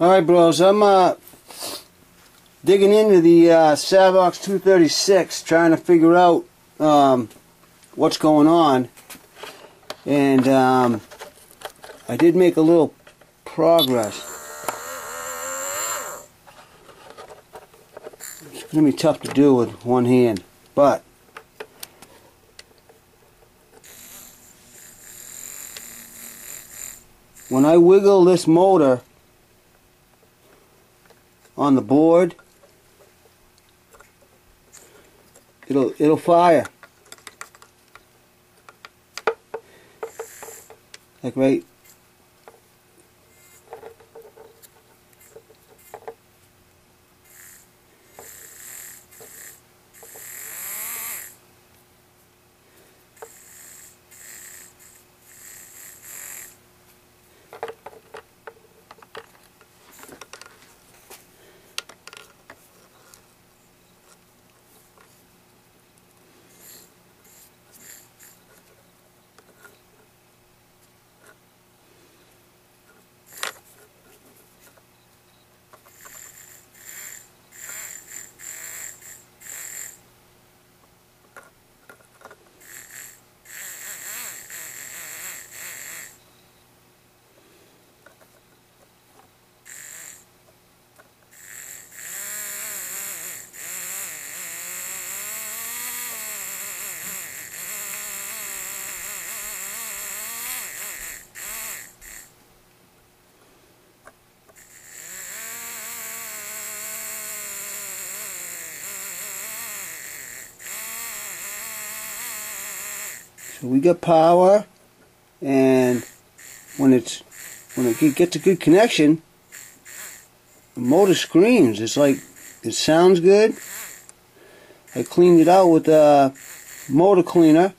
Alright bros, I'm digging into the Savox236 trying to figure out what's going on, and I did make a little progress. It's going to be tough to do with one hand, but when I wiggle this motor on the board, it'll fire. Like right. So we got power, and when it gets a good connection, the motor screams. It's like, it sounds good. I cleaned it out with a motor cleaner.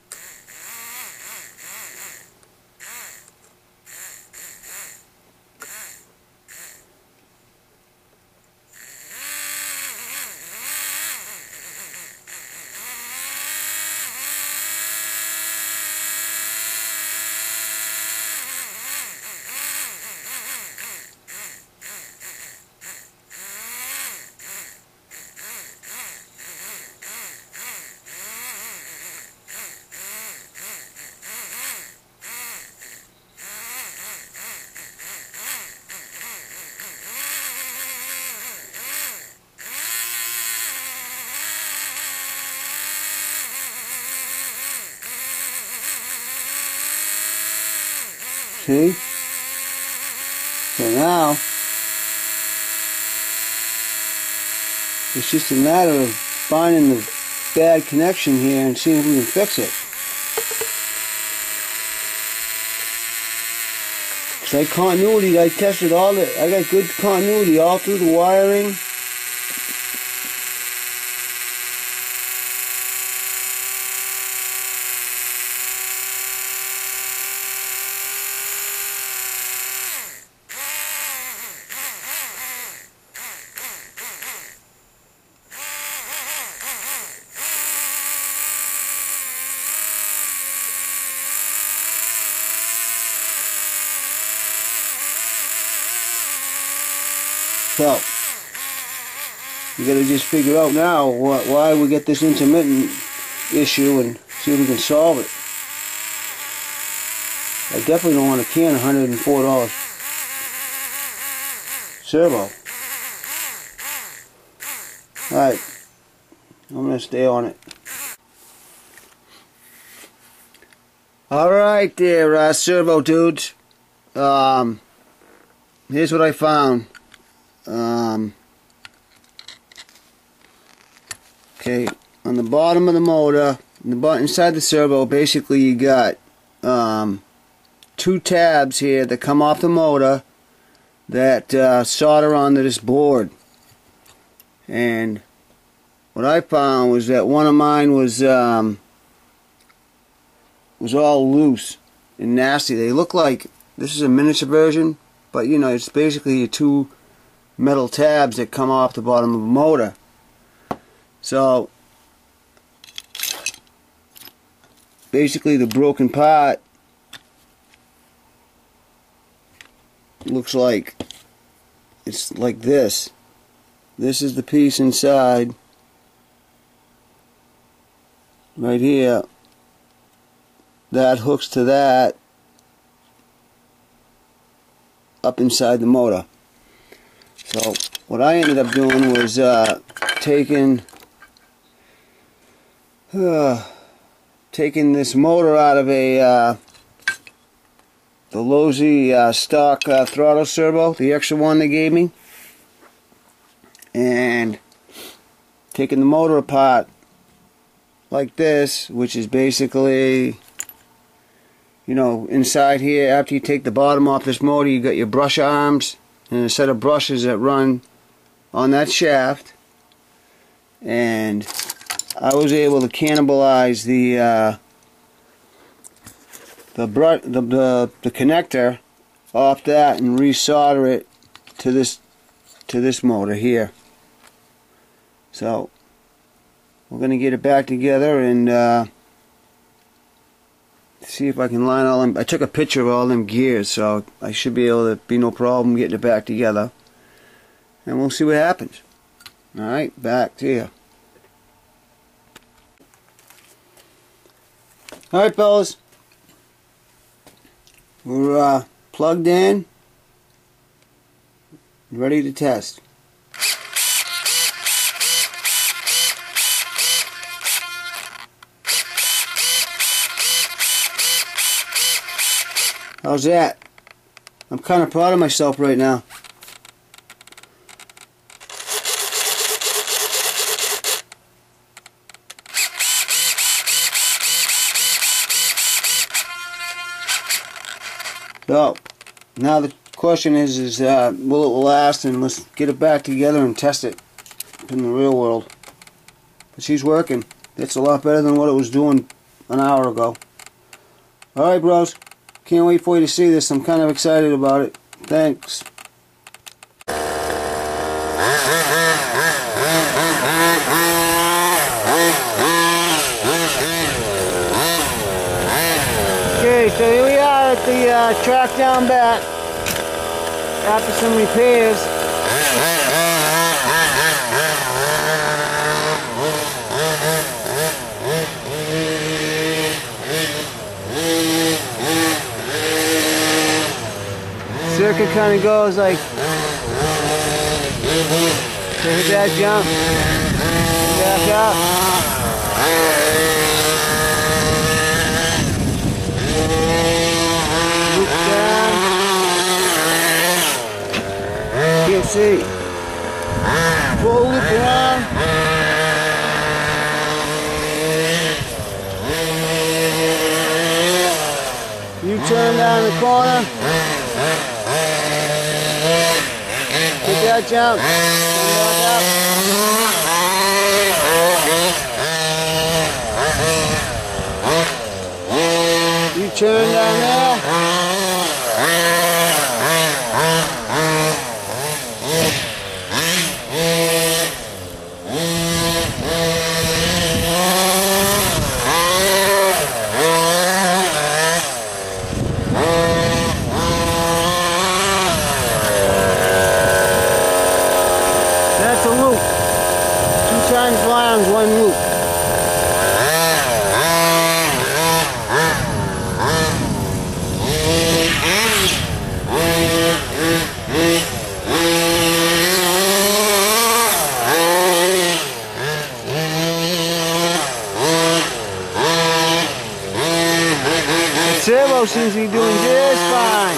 See? So now, it's just a matter of finding the bad connection here and seeing if we can fix it. So continuity, I tested all the, I got good continuity all through the wiring. So, you gotta just figure out now why we get this intermittent issue and see if we can solve it. I definitely don't want to can $104 servo. Alright, I'm gonna stay on it. Alright there, servo dudes. Here's what I found. Okay, on the bottom of the motor, inside the servo, basically you got two tabs here that come off the motor that solder onto this board. And what I found was that one of mine was all loose and nasty. They look like, this is a miniature version, but you know, it's basically two metal tabs that come off the bottom of the motor. So basically the broken part looks like it's like this. This is the piece inside, right here, that hooks to that up inside the motor. So what I ended up doing was taking this motor out of the Losi stock throttle servo, the extra one they gave me, and taking the motor apart like this, which is basically, you know, inside here, after you take the bottom off this motor, you got your brush arms and a set of brushes that run on that shaft, and I was able to cannibalize the connector off that and resolder it to this motor here. So we're going to get it back together and see if I can line all them. I took a picture of all them gears, so I should be able to be no problem getting it back together, and we'll see what happens. Alright, back to you. Alright, fellas, we're plugged in, ready to test. How's that? I'm kind of proud of myself right now. So, now the question is will it last, and let's get it back together and test it in the real world. But she's working. It's a lot better than what it was doing an hour ago. Alright, bros. Can't wait for you to see this. I'm kind of excited about it. Thanks. Okay, so here we are at the track down back after some repairs. Circuit kind of goes like, so hit that jump, back up, loop down, can't see, full loop around, U-turn down the corner. Take that jump. You turn down there. That's a loop. 2 times rounds, 1 loop. The servo seems to be doing just fine.